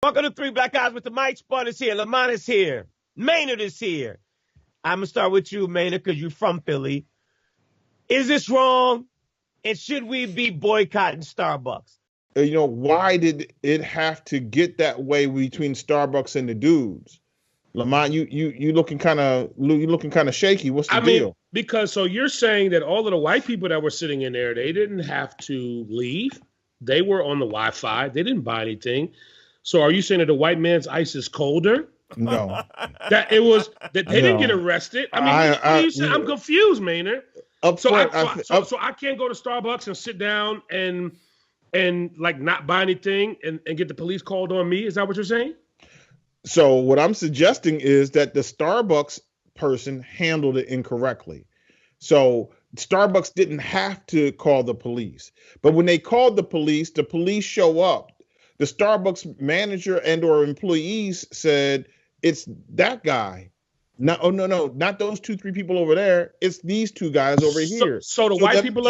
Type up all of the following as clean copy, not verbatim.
Welcome to Three Black Guys with the Mic. Spudd is here. Lamont is here. Maynard is here. I'm going to start with you, Maynard, because you're from Philly. Is this wrong? And should we be boycotting Starbucks? Why did it have to get that way between Starbucks and the dudes? Lamont, you looking kind of shaky. What's the deal? Because so you're saying that all of the white people that were sitting in there, they didn't have to leave. They were on the Wi-Fi. They didn't buy anything. So are you saying that the white man's ice is colder? No. That it was that they didn't get arrested. What are you saying? I'm confused, Maynard. So I can't go to Starbucks and sit down and like not buy anything and get the police called on me. Is that what you're saying? So what I'm suggesting is that the Starbucks person handled it incorrectly. So Starbucks didn't have to call the police. But when they called the police show up. The Starbucks manager and or employees said, it's that guy. No, not those 2-3 people over there. It's these two guys over here. So the white people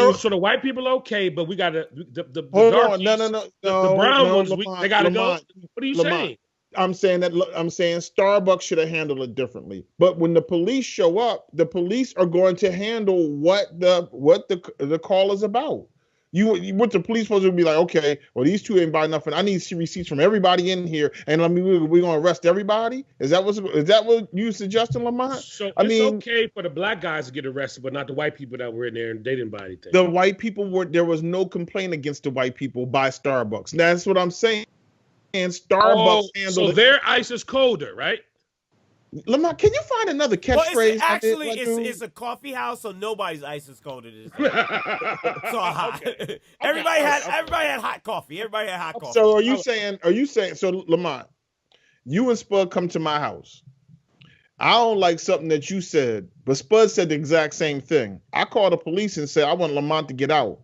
are okay, but we got to the brown ones. They got to go. What are you saying? I'm saying Starbucks should have handled it differently. But when the police show up, the police are going to handle what the call is about. What the police supposed to be like? Okay, well these two ain't buying nothing. I need to see receipts from everybody in here, and we're gonna arrest everybody. Is that what you suggesting, Lamont? So it's okay for the black guys to get arrested, but not the white people that were in there and they didn't buy anything. The white people there was no complaint against the white people by Starbucks. That's what I'm saying. And Starbucks handled so their ice is colder, right? Lamont, can you find another catchphrase? Actually, it's a coffee house, so nobody's ice is colder than this. So hot. Okay. Everybody had hot coffee. Everybody had hot coffee. So are you saying? So Lamont, you and Spudd come to my house. I don't like something that you said, but Spudd said the exact same thing. I called the police and said I want Lamont to get out.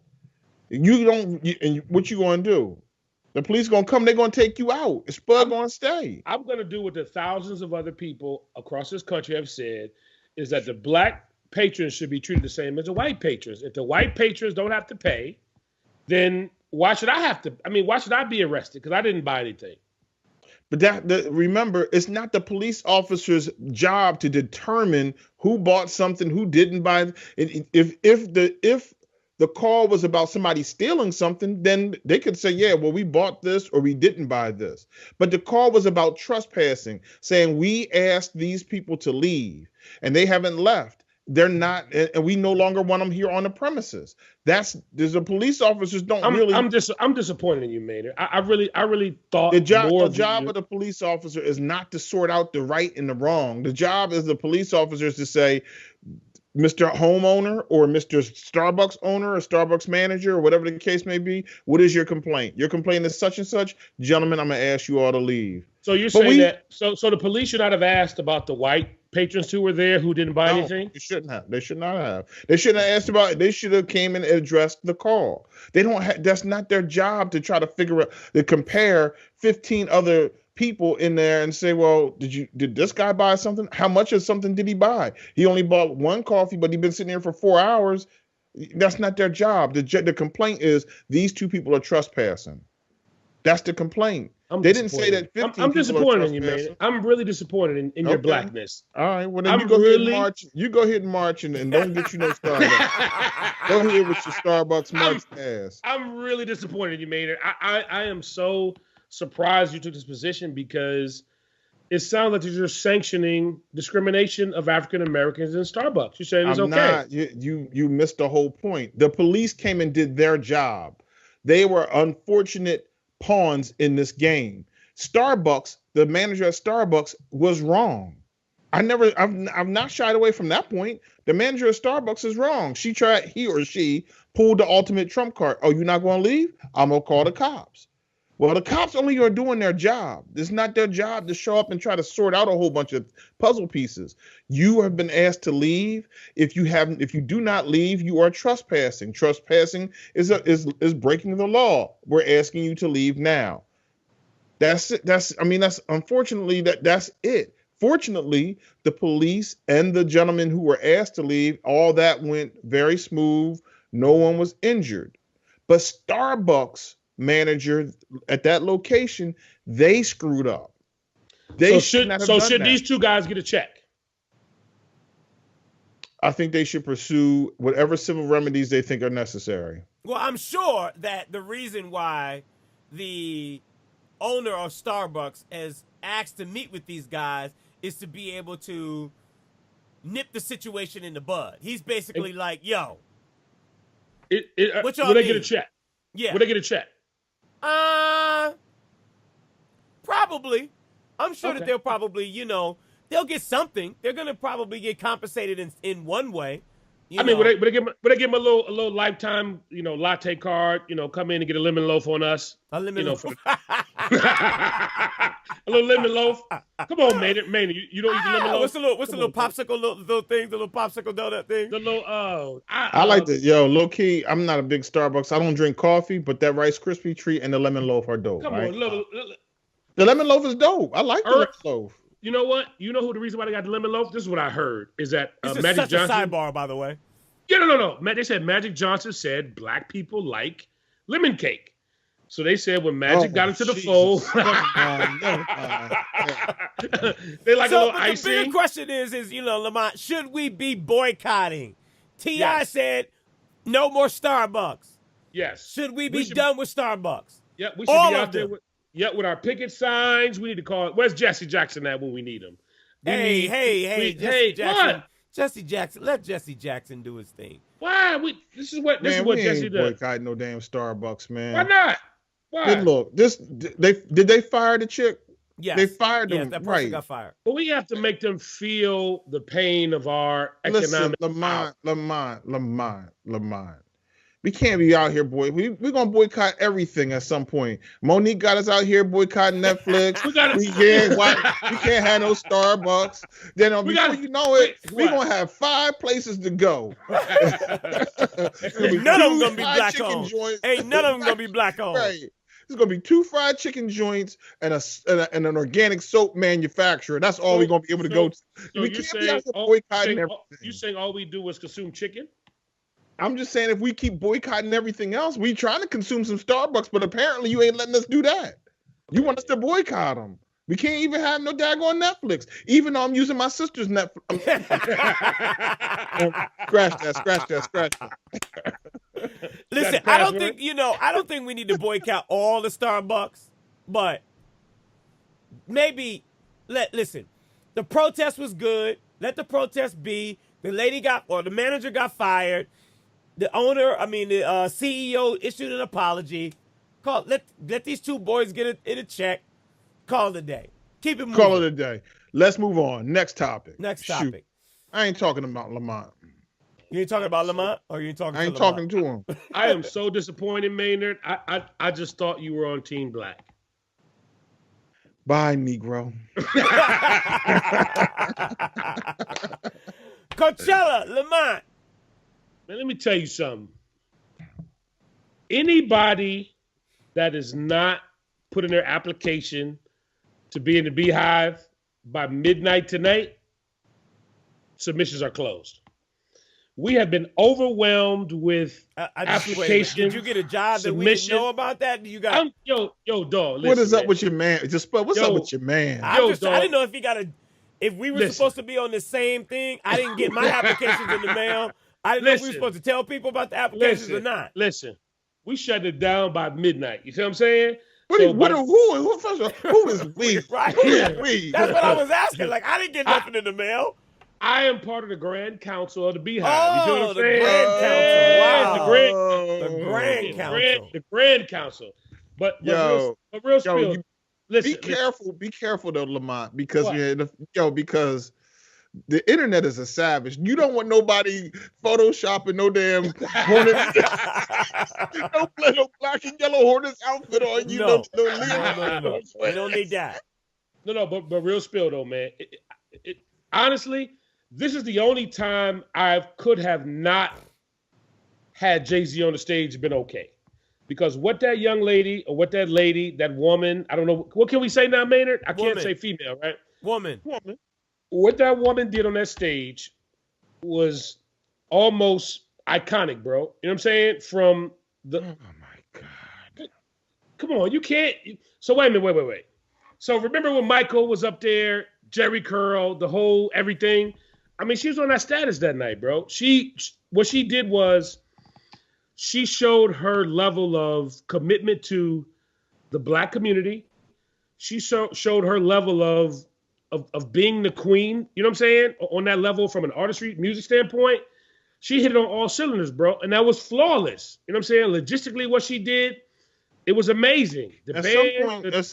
And what you gonna do? The police gonna come. They're gonna take you out. Is Spudd gonna stay? I'm gonna do what the thousands of other people across this country have said: is that the black patrons should be treated the same as the white patrons. If the white patrons don't have to pay, then why should I have to? Why should I be arrested? Because I didn't buy anything. But remember, it's not the police officer's job to determine who bought something, who didn't buy it. If the call was about somebody stealing something, then they could say, yeah, well, we bought this or we didn't buy this. But the call was about trespassing, saying we asked these people to leave and they haven't left. They're not, and we no longer want them here on the premises. The police officers don't really. I'm disappointed in you, Maynard. I really thought the job of the police officer is not to sort out the right and the wrong. The job of the police officer is to say, Mr. Homeowner or Mr. Starbucks owner or Starbucks manager or whatever the case may be, what is your complaint? Your complaint is such and such. Gentlemen, I'm going to ask you all to leave. So you're saying that so the police should not have asked about the white patrons who were there who didn't buy anything? They shouldn't have. They should not have. They shouldn't have asked about it. They should have came and addressed the call. They don't have, that's not their job to try to figure out, to compare 15 other people in there and say, well, did this guy buy something? How much of something did he buy? He only bought one coffee, but he's been sitting here for 4 hours. That's not their job. The complaint is these two people are trespassing. That's the complaint. They didn't say that 15 I'm disappointed in you, man. I'm really disappointed in your blackness. All right, well then you go ahead and march and don't get you no Starbucks. Go ahead with your Starbucks march ass. I'm really disappointed in you, Maynard. I am so surprised you took this position because it sounds like you're sanctioning discrimination of African Americans in Starbucks. You're saying it's okay. Not. You missed the whole point. The police came and did their job. They were unfortunate pawns in this game. Starbucks, the manager at Starbucks was wrong. I've not shied away from that point. The manager at Starbucks is wrong. He or she pulled the ultimate trump card. Oh, you're not going to leave? I'm going to call the cops. Well, the cops only are doing their job. It's not their job to show up and try to sort out a whole bunch of puzzle pieces. You have been asked to leave. If you do not leave, you are trespassing. Trespassing is breaking the law. We're asking you to leave now. That's it. That's unfortunately that's it. Fortunately, the police and the gentlemen who were asked to leave, all that went very smooth. No one was injured. But Starbucks manager at that location, they screwed up. Should these two guys get a check? I think they should pursue whatever civil remedies they think are necessary. Well, I'm sure that the reason why the owner of Starbucks has asked to meet with these guys is to be able to nip the situation in the bud. He's basically like, yo. What y'all will they get a check? Yeah. Will they get a check? Probably. I'm sure that they'll probably, they'll get something. They're going to probably get compensated in one way. Would they give him a little lifetime, latte card, come in and get a lemon loaf on us? A lemon loaf. A little lemon loaf. Come on, Maynard. You don't eat the lemon loaf? What's the little popsicle, little thing, the little popsicle donut thing? The little, I like the, low key, I'm not a big Starbucks. I don't drink coffee, but that Rice Krispie treat and the lemon loaf are dope. Come right? on, the lemon loaf is dope. I like the lemon loaf. You know what? You know who the reason why they got the lemon loaf? This is what I heard. Is that such Magic Johnson? A sidebar, by the way. Yeah, no. They said Magic Johnson said black people like lemon cake. So they said when Magic got into the fold, they like a little icing. The bigger question is Lamont, should we be boycotting? T.I. said no more Starbucks. Yes. Should we be done with Starbucks? Yeah, we should be out there with our picket signs. We need to call it. Where's Jesse Jackson at when we need him? Jesse Jackson. What? Jesse Jackson. Let Jesse Jackson do his thing. Why? This is what Jesse does. Boycott no damn Starbucks, man. Why not? Why? Look, did they fire the chick? Yes. They fired them. Yes, that person got fired. But we have to make them feel the pain of our economic. Lamont. We can't be out here, boy. We're going to boycott everything at some point. Monique got us out here boycotting Netflix. we can't have no Starbucks. Then before you know it, we're going to have 5 places to go. None of them going to be black owned. Ain't none of them going to be black owned. Right. There's going to be 2 fried chicken joints and an organic soap manufacturer. That's all we're going to be able to go to. We can't be out here boycotting everything. You saying all we do is consume chicken? I'm just saying if we keep boycotting everything else, we trying to consume some Starbucks, but apparently you ain't letting us do that. You want us to boycott them. We can't even have no daggone Netflix, even though I'm using my sister's Netflix. Scratch that. Listen, I don't think we need to boycott all the Starbucks, but maybe listen. The protest was good. Let the protest be. The manager got fired. The CEO issued an apology. Let these 2 boys get it in a check. Call it a day. Keep it moving. Call it a day. Let's move on. Next topic. Shoot. I ain't talking about Lamont. You ain't talking about Lamont, or you ain't talking? I ain't talking to him. I am so disappointed, Maynard. I just thought you were on Team Black. Bye, Negro. Coachella, Lamont. Man, let me tell you something. Anybody that is not putting their application to be in the Beehive by midnight tonight, submissions are closed. We have been overwhelmed with applications. Did you get a job that we didn't know about that? You got yo, dog. Listen, what is up with your man? What's up with your man? I didn't know if he got if we were supposed to be on the same thing. I didn't get my applications in the mail. I didn't know if we were supposed to tell people about the applications or not. Listen, we shut it down by midnight. You see what I'm saying? Who is we? Right. Who is we? That's what I was asking. Like, I didn't get nothing in the mail. I am part of the Grand Council of the Beehive. Oh, you see what I'm saying? Grand Council. Wow. The Grand Council. But real spill. Listen, be careful though, Lamont, because because the internet is a savage. You don't want nobody photoshopping no damn Hornets, no black and yellow Hornets outfit on you. No. We don't need that. No, but real spill though, man. Honestly, this is the only time I could have not had Jay-Z on the stage been okay. Because what that young lady or what that lady, that woman, I don't know, what can we say now, Maynard? I can't say female, right? Woman. What that woman did on that stage was almost iconic, bro. You know what I'm saying? From the... Oh, my God. Come on, you can't. So wait a minute, wait. So remember when Michael was up there, Jerry Curl, the whole everything? I mean, she was on that status that night, bro. What she did was she showed her level of commitment to the Black community. She showed her level of being the queen, you know what I'm saying? On that level from an artistry, music standpoint. She hit it on all cylinders, bro. And that was flawless. You know what I'm saying? Logistically, what she did, it was amazing. At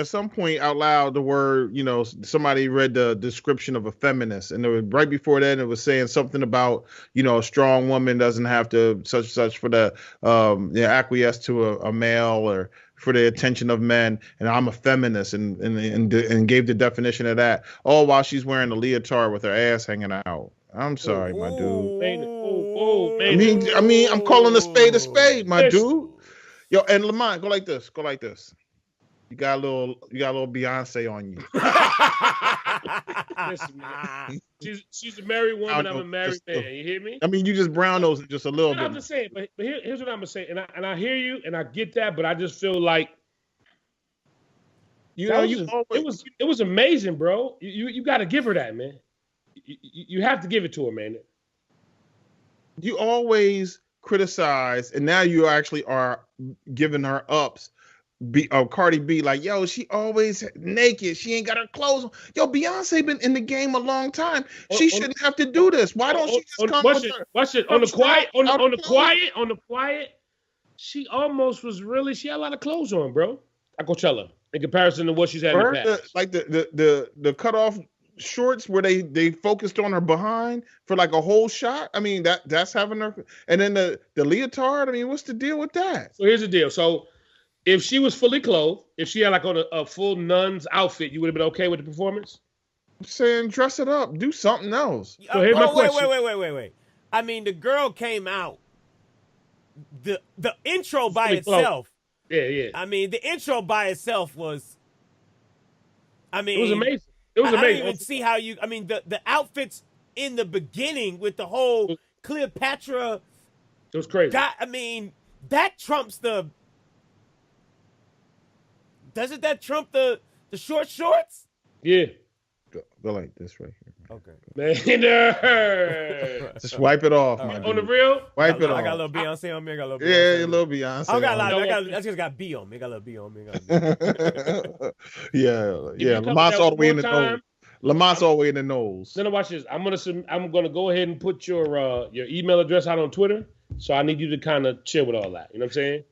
some point out loud, the word, somebody read the description of a feminist, and it was right before that, it was saying something about, a strong woman doesn't have to such for the acquiesce to a male or for the attention of men, and I'm a feminist, and gave the definition of that, all while she's wearing a leotard with her ass hanging out. I'm sorry, my dude. I mean, I'm calling a spade, my dude. Yo, and Lamont, go like this. You got a little Beyonce on you. Listen, man. She's a married woman. I'm a married man. You hear me? I mean, you just brown nose just a little bit. I'm just saying, but here's what I'm gonna say, and I hear you, and I get that, but I just feel like it was amazing, bro. You got to give her that, man. You have to give it to her, man. You always criticize, and now you actually are giving her ups. Cardi B, like, yo, she always naked. She ain't got her clothes on. Yo, Beyonce been in the game a long time. She shouldn't have to do this. Why don't she just come with her? Watch it. On the quiet, she almost was really, she had a lot of clothes on, bro. At Coachella, in comparison to what she's had in the past. Like the cutoff shorts where they focused on her behind for like a whole shot. I mean, that's having her, and then the leotard. I mean, what's the deal with that? So here's the deal. So if she was fully clothed, if she had like on a full nun's outfit, you would have been okay with the performance? I'm saying dress it up, do something else. So here's my question. Wait. I mean, the girl came out. The intro by itself. Yeah. I mean, the intro by itself was. I mean, it was amazing. I don't even see how you. I mean, the outfits in the beginning with the whole Cleopatra. It was crazy. I mean, that trumps the. Doesn't that trump the short shorts? Yeah. Go like this right here. Okay. Man, just wipe it off, my dude. On the real? Wipe it off. I got a little Beyonce on me. Yeah, a little Beyonce. I got a lot. I just got B on me. I got a little B on me. Yeah. Lamont's all the way in the nose. Lamont's all the way in the nose. Then watch this. I'm gonna go ahead and put your email address out on Twitter. So I need you to kind of chill with all that. You know what I'm saying?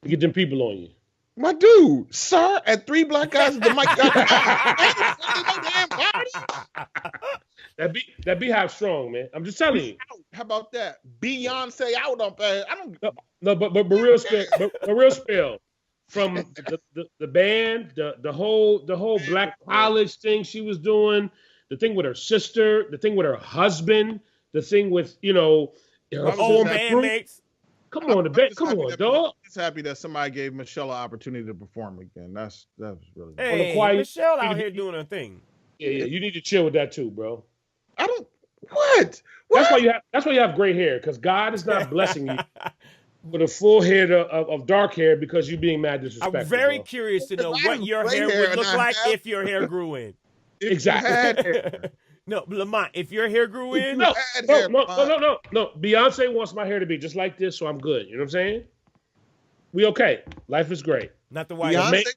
To get them people on you. My dude, sir, at 3 Black Guys with the mic. That beehive strong, man. I'm just telling you. How about that? Beyonce out on I don't. No, but real spell from the band, the whole Black college thing she was doing, the thing with her sister, the thing with her husband, the thing with her old bandmates. Come on, dog. Just happy that somebody gave Michelle an opportunity to perform again. That was really. Hey, Michelle out here doing her thing. Yeah. You need to chill with that too, bro. I don't. What? That's why you have gray hair, because God is not blessing you with a full head of dark hair because you're being mad disrespectful. I'm very curious to know what your hair would look like if your hair grew in. Exactly. No, Lamont, if your hair grew in. No. Beyonce wants my hair to be just like this, so I'm good. You know what I'm saying? We okay. Life is great. Not the wife. Beyonce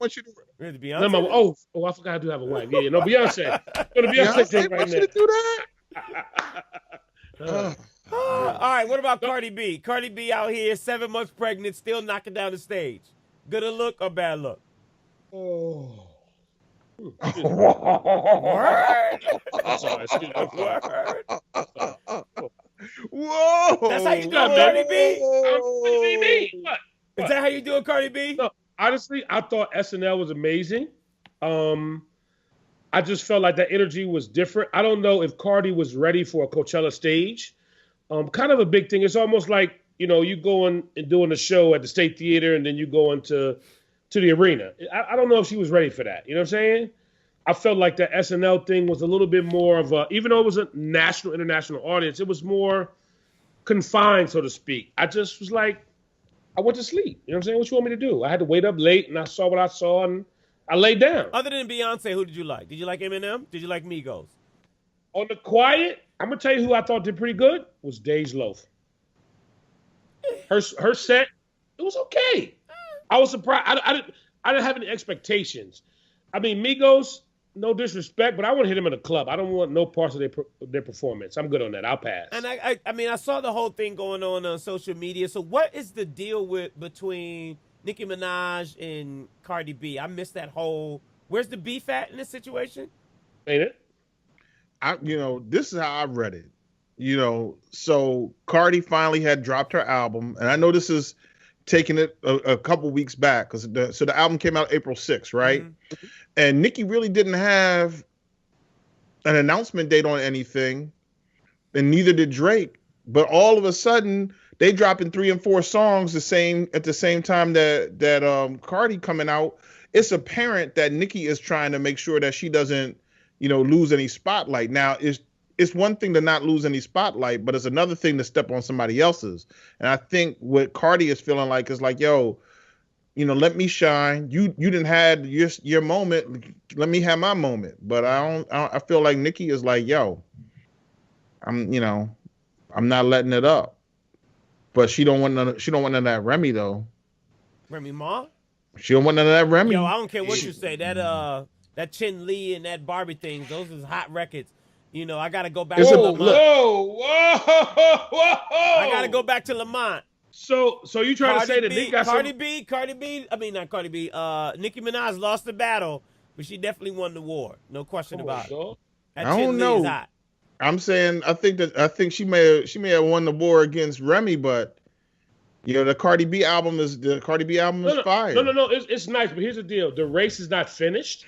wants you to. Really, Beyonce? I forgot I do have a wife. Yeah, no, Beyonce. Go to Beyonce wants you to do that. All right, what about Cardi B? Cardi B out here, 7 months pregnant, still knocking down the stage. Good a look or bad look? Oh. Word. Sorry, excuse me. Word. Whoa! That's how you do Cardi B? What? Is that how you do it, Cardi B? No, honestly, I thought SNL was amazing. I just felt like that energy was different. I don't know if Cardi was ready for a Coachella stage. Kind of a big thing. It's almost like, you going and doing a show at the State Theater and then you go into the arena. I don't know if she was ready for that. You know what I'm saying? I felt like the SNL thing was a little bit more of a, even though it was a international audience, it was more confined, so to speak. I just was like, I went to sleep. You know what I'm saying? What you want me to do? I had to wait up late, and I saw what I saw, and I laid down. Other than Beyonce, who did you like? Did you like Eminem? Did you like Migos? On the quiet, I'm gonna tell you who I thought did pretty good was Dej Loaf. Her set, it was okay. I was surprised. I didn't have any expectations. I mean, Migos, no disrespect, but I want to hit them in a club. I don't want no parts of their performance. I'm good on that. I'll pass. And I mean, I saw the whole thing going on social media. So what is the deal between Nicki Minaj and Cardi B? I missed that whole. Where's the beef at in this situation? Ain't it? This is how I read it. So Cardi finally had dropped her album, and I know this is taking it a couple weeks back because the album came out April 6th, right? Mm-hmm. And Nicki really didn't have an announcement date on anything, and neither did Drake. But all of a sudden, they dropping 3 and 4 songs at the same time that Cardi coming out. It's apparent that Nicki is trying to make sure that she doesn't, lose any spotlight. Now, it's one thing to not lose any spotlight, but it's another thing to step on somebody else's. And I think what Cardi is feeling like is like, yo, let me shine. You didn't have your moment. Let me have my moment. But I feel like Nicki is like, yo, I'm not letting it up. But she don't want none of that Remy though. Remy Ma? She don't want none of that Remy. Yo, I don't care what you say. That Chin Lee and that Barbie thing, those is hot records. I got to go back to Lamont. Whoa. I got to go back to Lamont. So you trying to say that Nicki got Cardi B, I mean, not Cardi B, Nicki Minaj lost the battle, but she definitely won the war. No question about it. I don't know. Hot. I'm saying I think she may have won the war against Remy, but the Cardi B album is fire. No. It's nice, but here's the deal: the race is not finished.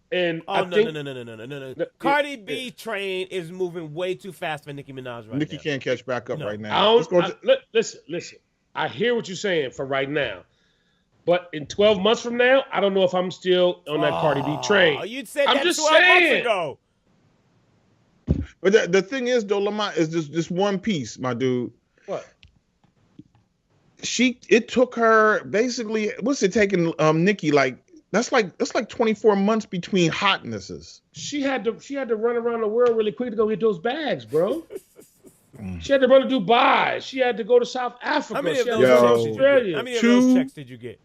And no. Cardi B train is moving way too fast for Nicki Minaj right now. Nicki can't catch back up right now. Listen. I hear what you're saying for right now, but in 12 months from now, I don't know if I'm still on that Cardi B train. You'd say that 12 months ago. But the thing is, though, Lamont is just one piece, my dude. What? It took her basically. What's it taking? Nicki like. That's like 24 months between hotnesses. She had to run around the world really quick to go get those bags, bro. She had to run to Dubai. She had to go to South Africa. How many of those checks did you get?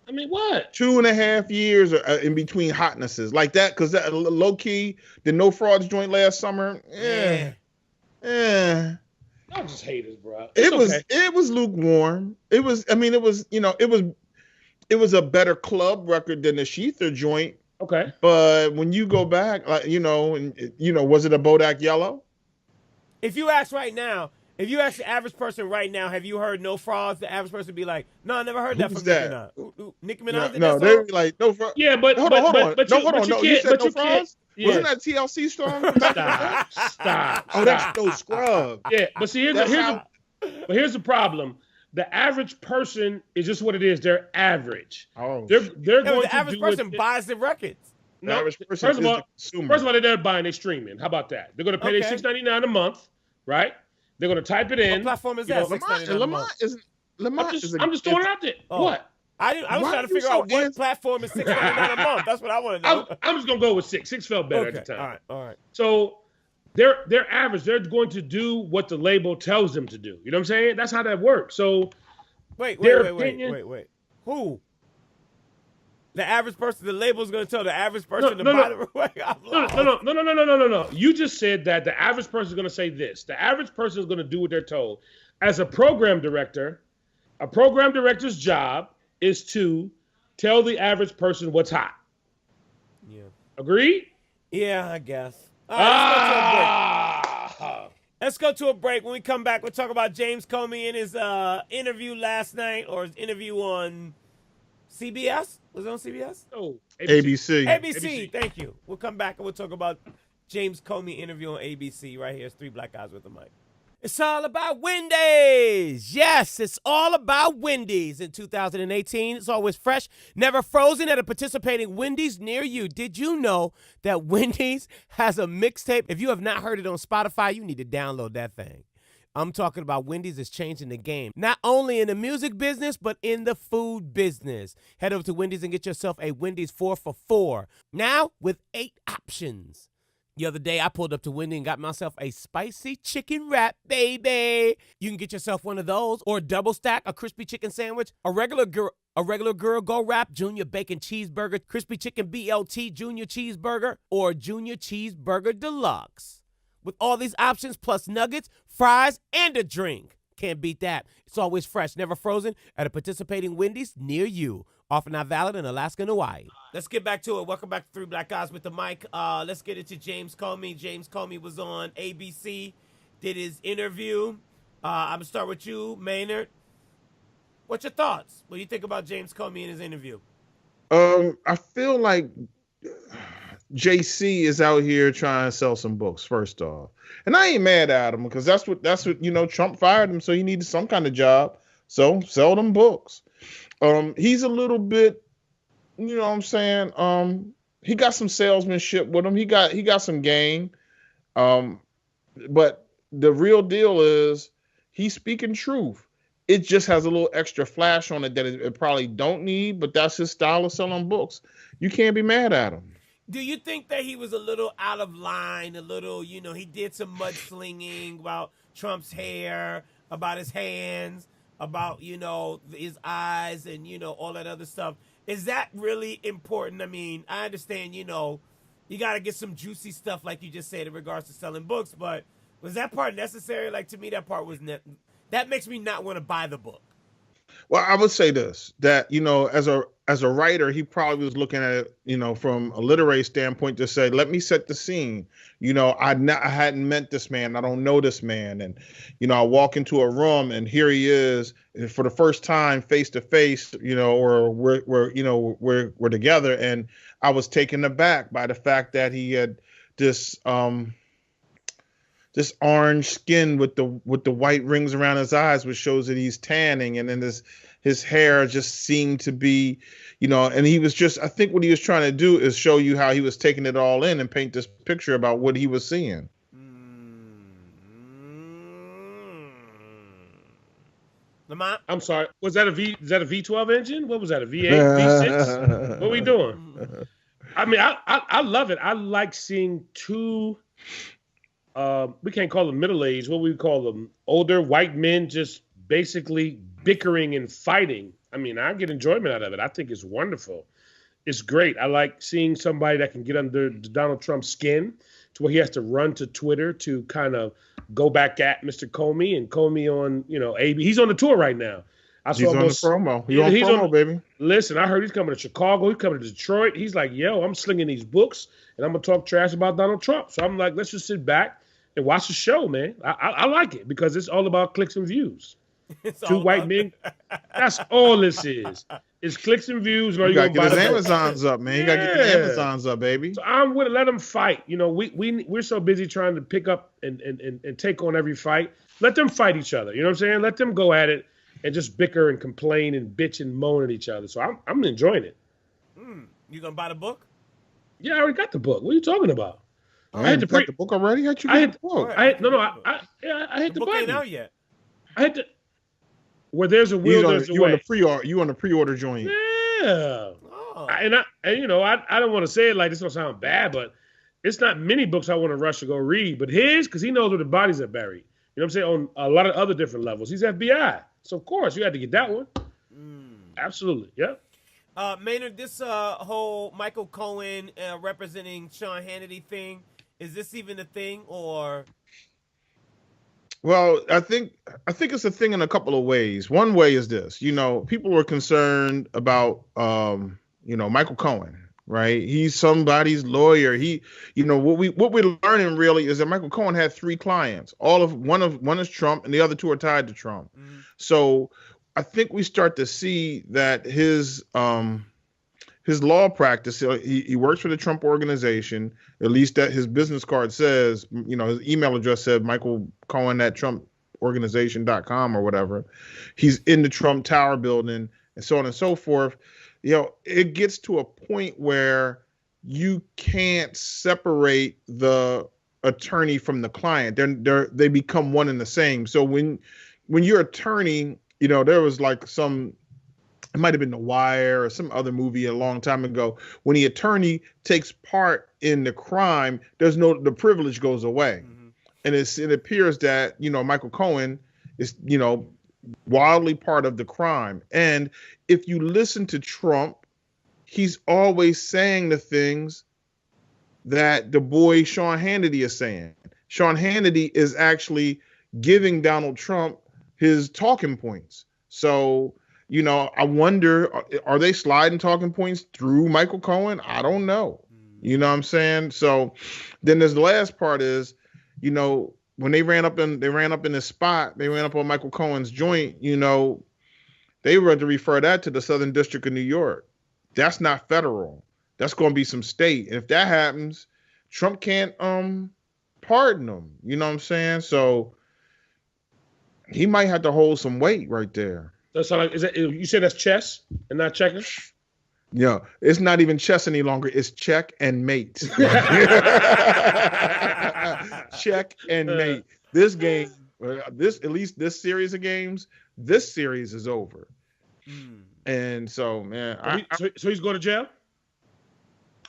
I mean, what? 2.5 years in between hotnesses like that, because that low key, the No Frauds joint last summer. Y'all just haters, bro. It was lukewarm. It was a better club record than the Sheether joint. Okay. But when you go back, was it a Bodak Yellow? If you ask the average person right now, have you heard No Frauds? The average person would be like, no, I never heard that from Nicki Minaj. No, they were like, No Frauds. Yeah, but hold on. You said No Frauds? Yeah. Wasn't that TLC song? Stop. Oh, that's No Scrub. Yeah, but see, here's the problem. The average person is just what it is. They're average. Oh, they're going the average person buys the records. No, first of all, they're not buying. They're streaming. How about that? They're going to pay their $6.99 a month, right? They're going to type it in. What platform is that? Lamont I'm just throwing it out there. Oh. What? I was trying to figure out what platform is $6.99 a month. That's what I want to know. I'm just going to go with 6. 6 felt better at the time. All right. So they're average. They're going to do what the label tells them to do. You know what I'm saying? That's how that works. So wait. Who? The average person, the label's going to tell the average person to buy the way. No. You just said that the average person is going to say this. The average person is going to do what they're told. As a program director's job is to tell the average person what's hot. Yeah. Agreed? Yeah, I guess. All right, let's go to a break. When we come back, we'll talk about James Comey and his interview last night, or his interview on CBS. Was it on CBS? Oh, ABC. Thank you. We'll come back and we'll talk about James Comey interview on ABC. Right here, it's 3 Black Guys with a Mic. It's all about Wendy's. Yes, it's all about Wendy's. In 2018, it's always fresh, never frozen at a participating Wendy's near you. Did you know that Wendy's has a mixtape? If you have not heard it on Spotify, you need to download that thing. I'm talking about Wendy's is changing the game. Not only in the music business, but in the food business. Head over to Wendy's and get yourself a Wendy's 4 for $4. Now with 8 options. The other day, I pulled up to Wendy's and got myself a spicy chicken wrap, baby. You can get yourself one of those, or double stack a crispy chicken sandwich, a regular girl go wrap, junior bacon cheeseburger, crispy chicken BLT junior cheeseburger, or junior cheeseburger deluxe. With all these options, plus nuggets, fries, and a drink. Can't beat that. It's always fresh, never frozen, at a participating Wendy's near you. Offer not valid in Alaska and Hawaii. Let's get back to it. Welcome back to Three Black Guys with the Mic. Let's get into James Comey. James Comey was on ABC, did his interview. I'm going to start with you, Maynard. What's your thoughts? What do you think about James Comey and his interview? I feel like JC is out here trying to sell some books, first off. And I ain't mad at him because that's what Trump fired him, so he needed some kind of job. So sell them books. He's a little bit, you know what I'm saying? He got some salesmanship with him. He got some game. But the real deal is he's speaking truth. It just has a little extra flash on it that it probably don't need, but that's his style of selling books. You can't be mad at him. Do you think that he was a little out of line, a little, he did some mudslinging about Trump's hair, about his hands, about, his eyes and, all that other stuff? Is that really important? I mean, I understand, you got to get some juicy stuff like you just said in regards to selling books, but was that part necessary? Like, to me, that part was that makes me not want to buy the book. Well, I would say this, that, as a writer, he probably was looking at it, from a literary standpoint to say, let me set the scene. I hadn't met this man. I don't know this man. And, I walk into a room and here he is for the first time face to face, or we're together. And I was taken aback by the fact that he had this orange skin with the white rings around his eyes, which shows that he's tanning. And then his hair just seemed to be, and he was just, I think what he was trying to do is show you how he was taking it all in and paint this picture about what he was seeing. Lamont? I'm sorry. Is that a V12 engine? What was that? A V8, V6? What are we doing? I mean, I love it. I like seeing two, we can't call them middle-aged, what we call them, older white men just basically bickering and fighting. I mean, I get enjoyment out of it. I think it's wonderful. It's great. I like seeing somebody that can get under Donald Trump's skin to where he has to run to Twitter to kind of go back at Mr. Comey, and Comey on, AB. He's on the tour right now. He's on the promo. He's on promo, baby. Listen, I heard he's coming to Chicago. He's coming to Detroit. He's like, yo, I'm slinging these books and I'm going to talk trash about Donald Trump. So I'm like, let's just sit back and watch the show, man. I like it because it's all about clicks and views. Two white men. That's all this is. It's clicks and views. You got to get his Amazons up, man. You got to get the Amazons up, baby. So I'm going to let them fight. We're so busy trying to pick up and take on every fight. Let them fight each other. You know what I'm saying? Let them go at it and just bicker and complain and bitch and moan at each other. So I'm enjoying it. You going to buy the book? Yeah, I already got the book. What are you talking about? I had the book already? How'd you get the book? I hit the book button. Ain't out yet. I had to. Where there's a will, there's a way. You on the pre-order joint? Yeah. Oh. I don't want to say it like this. Don't sound bad, but it's not many books I want to rush to go read. But his, because he knows where the bodies are buried. You know what I'm saying? On a lot of other different levels. He's FBI, so of course you had to get that one. Absolutely, yeah. Maynard, this whole Michael Cohen representing Sean Hannity thing, is this even a thing or? Well, I think it's a thing in a couple of ways. One way is this, people were concerned about, Michael Cohen, right? He's somebody's lawyer. What we're learning really is that Michael Cohen had 3 clients. One is Trump, and the other 2 are tied to Trump. Mm-hmm. So I think we start to see that his law practice, he works for the Trump organization, at least that his business card says, his email address said Michael Cohen at TrumpOrganization.com or whatever. He's in the Trump Tower building and so on and so forth. It gets to a point where you can't separate the attorney from the client. They become one and the same. So when you're attorney, you know, there was like it might have been The Wire or some other movie a long time ago. When the attorney takes part in the crime, the privilege goes away. Mm-hmm. And it appears that, you know, Michael Cohen is, you know, wildly part of the crime. And if you listen to Trump, he's always saying the things that the boy Sean Hannity is saying. Sean Hannity is actually giving Donald Trump his talking points. So, you know, I wonder, are they sliding talking points through Michael Cohen? I don't know. You know what I'm saying? So then there's the last part is, you know, when they ran up in this spot, they ran up on Michael Cohen's joint, you know, they were to refer that to the Southern District of New York. That's not federal. That's going to be some state. And if that happens, Trump can't pardon them. You know what I'm saying? So he might have to hold some weight right there. That's like, you said that's chess and not checkers? Yeah, it's not even chess any longer. It's check and mate. Check and mate. This game, at least this series of games, this series is over. And so, man, so he's going to jail?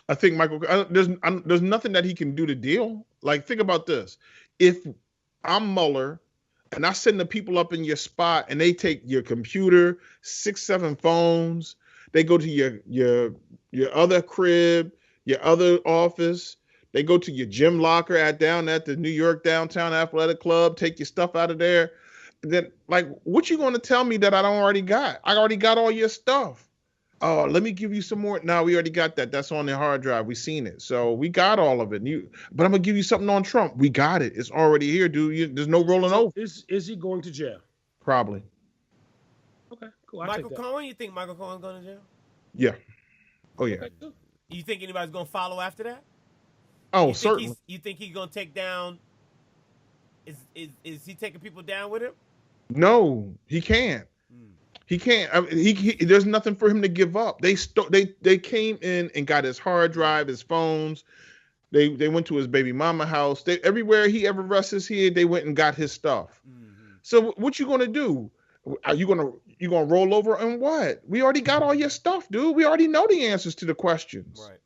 I think Michael, there's nothing that he can do to deal. Like, think about this. If I'm Mueller and I send the people up in your spot and they take your computer, 6-7 phones, they go to your other crib, your other office, they go to your gym locker down at the New York Downtown Athletic Club, take your stuff out of there. Then, like, what you going to tell me that I don't already got? I already got all your stuff. Oh, let me give you some more. No, we already got that. That's on the hard drive. We seen it. So we got all of it. But I'm going to give you something on Trump. We got it. It's already here, dude. There's no rolling over. Is he going to jail? Probably. Okay, cool. Michael Cohen? You think Michael Cohen's going to jail? Yeah. Oh, yeah. Okay, cool. You think anybody's going to follow after that? Oh, certainly. You think he's going to take down... Is he taking people down with him? No, he can't. He can't. I mean, there's nothing for him to give up. They came in and got his hard drive, his phones. They went to his baby mama house. Everywhere he ever rests his head, they went and got his stuff. Mm-hmm. So what you gonna do? Are you gonna roll over and what? We already got all your stuff, dude. We already know the answers to the questions. Right.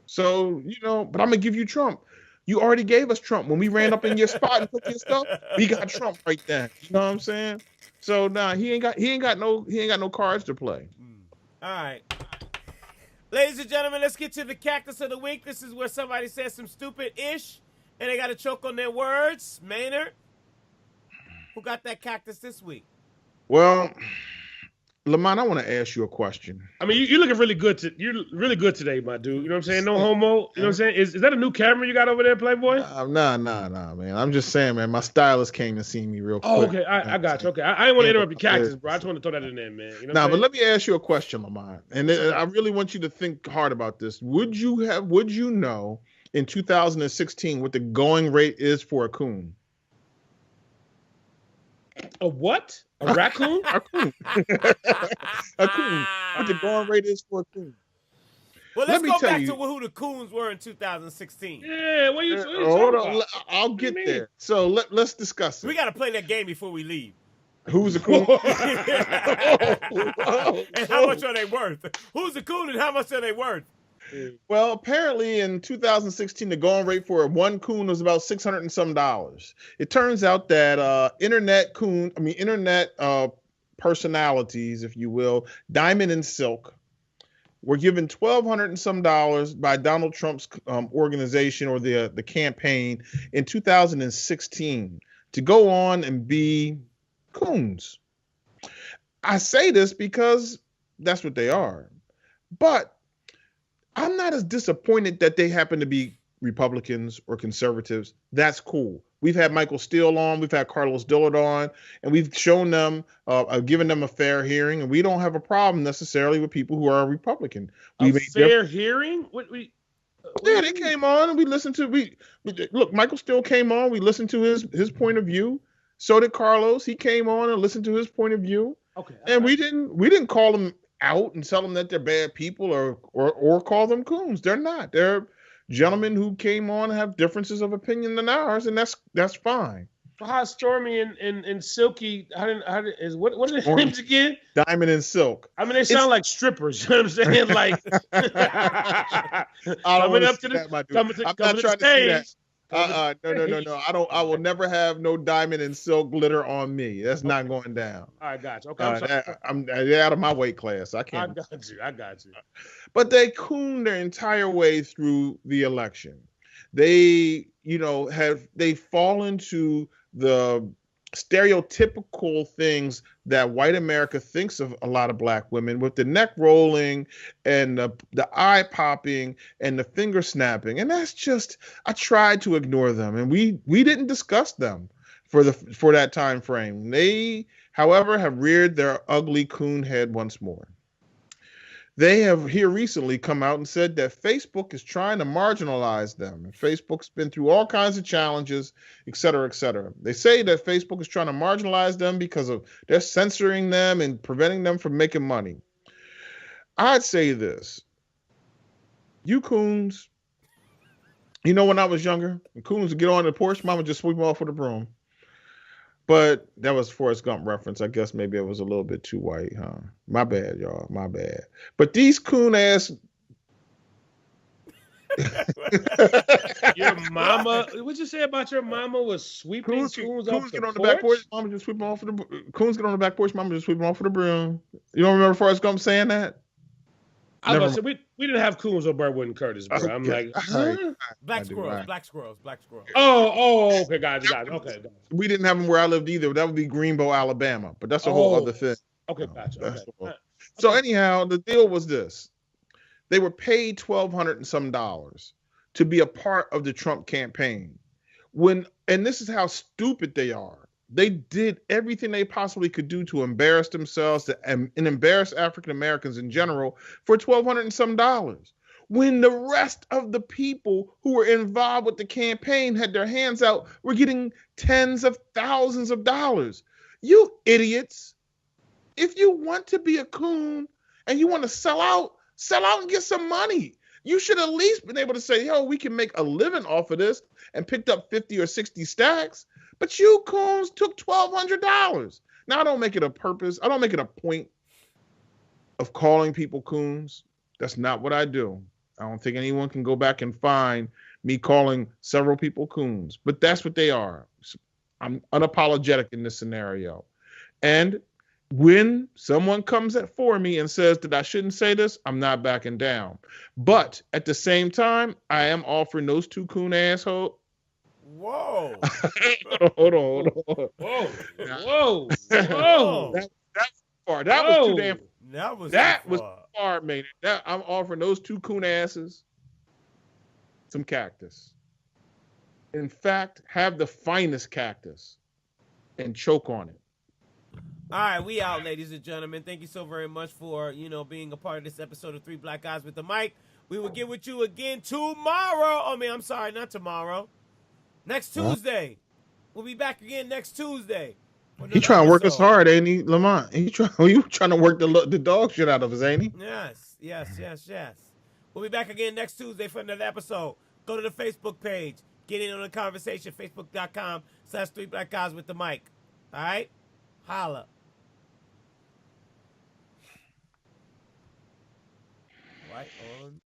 So, you know, but I'm gonna give you Trump. You already gave us Trump when we ran up in your spot and took your stuff. We got Trump right there. You know what I'm saying? So nah, he ain't got no cards to play. All right. Ladies and gentlemen, let's get to the cactus of the week. This is where somebody says some stupid ish and they got to choke on their words. Maynard, who got that cactus this week? Well, Lamont, I want to ask you a question. I mean, you're looking really good. You're really good today, my dude. You know what I'm saying? No homo. You know what I'm saying? Is that a new camera you got over there, Playboy? Nah, man. I'm just saying, man. My stylist came to see me real quick. Oh, okay. I got you. Okay. I didn't want to interrupt your cactus, bro. I just want to throw that in there, man. You know but let me ask you a question, Lamont. And I really want you to think hard about this. Would you know in 2016 what the going rate is for a coon? A what? A raccoon? A coon. A coon. What the going rate is for a coon? Well, let's go back to who the coons were in 2016. Yeah, what are you hold on. I'll get there. So let's discuss it. We got to play that game before we leave. Who's a coon? And how much are they worth? Who's a coon and how much are they worth? Well, apparently in 2016, the going rate for one coon was about $600 and some. It turns out that internet personalities, if you will, Diamond and Silk, were given $1,200 and some by Donald Trump's organization or the campaign in 2016 to go on and be coons. I say this because that's what they are, but I'm not as disappointed that they happen to be Republicans or conservatives. That's cool. We've had Michael Steele on, we've had Carlos Dillard on, and we've shown them, given them a fair hearing, and we don't have a problem necessarily with people who are Republican. Fair hearing? Yeah, they came on and we listened to. Look, Michael Steele came on. We listened to his point of view. So did Carlos. He came on and listened to his point of view. Okay. And we didn't call them out and tell them that they're bad people or call them coons. They're not. They're gentlemen who came on have differences of opinion than ours, and that's fine. Well, how Stormy and Silky? What are their names again? Diamond and Silk. I mean, they sound like strippers. You know what I'm saying? Like I don't want to see that, my dude. I'm not trying to see that. No. I will never have no diamond and silk glitter on me. That's not going down. I got you. Okay, I'm out of my weight class. I can't. I got you. But they cooned their entire way through the election. They, they've fallen to the stereotypical things that white America thinks of a lot of black women, with the neck rolling and the eye popping and the finger snapping. And that's just, I tried to ignore them, and we didn't discuss them for that time frame. They, however, have reared their ugly coon head once more. They have here recently come out and said that Facebook is trying to marginalize them. And Facebook's been through all kinds of challenges, et cetera, et cetera. They say that Facebook is trying to marginalize them because of they're censoring them and preventing them from making money. I'd say this. You coons, when I was younger, when coons would get on the porch, mama just sweep them off with a broom. But that was Forrest Gump reference. I guess maybe it was a little bit too white, huh? My bad, y'all. My bad. But these coon ass. Your mama. What'd you say about your mama was sweeping coons off the porch? The back porch. Mama just sweep them off the. Coons get on the back porch. Mama just sweep them off with the broom. You don't remember Forrest Gump saying that? We didn't have coons on Birdwood and Curtis, bro. I'm like, huh? Black squirrels. Oh, okay, guys. Okay. We didn't have them where I lived either. That would be Greenbow, Alabama, but that's a whole other thing. Okay, gotcha. Okay. So anyhow, the deal was this: they were paid $1,200 and some to be a part of the Trump campaign. And this is how stupid they are. They did everything they possibly could do to embarrass themselves and embarrass African Americans in general for $1,200 and some. When the rest of the people who were involved with the campaign had their hands out, were getting tens of thousands of dollars. You idiots. If you want to be a coon and you want to sell out and get some money. You should at least been able to say, yo, we can make a living off of this, and picked up 50 or 60 stacks. But you coons took $1,200. Now, I don't make it a purpose. I don't make it a point of calling people coons. That's not what I do. I don't think anyone can go back and find me calling several people coons. But that's what they are. I'm unapologetic in this scenario. And when someone comes for me and says that I shouldn't say this, I'm not backing down. But at the same time, I am offering those two coon assholes. Whoa. Hold on. Whoa. That was far. That was too damn. That was far, man. I'm offering those two coon asses some cactus. In fact, have the finest cactus and choke on it. All right, we out, ladies and gentlemen. Thank you so very much for, being a part of this episode of Three Black Guys with the Mic. We will get with you again tomorrow. I'm sorry, not tomorrow. Next Tuesday. We'll be back again next Tuesday. He trying to work us hard, ain't he, Lamont? You trying to work the dog shit out of us, ain't he? Yes. We'll be back again next Tuesday for another episode. Go to the Facebook page. Get in on the conversation. Facebook.com/Three Black Guys with the Mic. All right? Holla. Right on.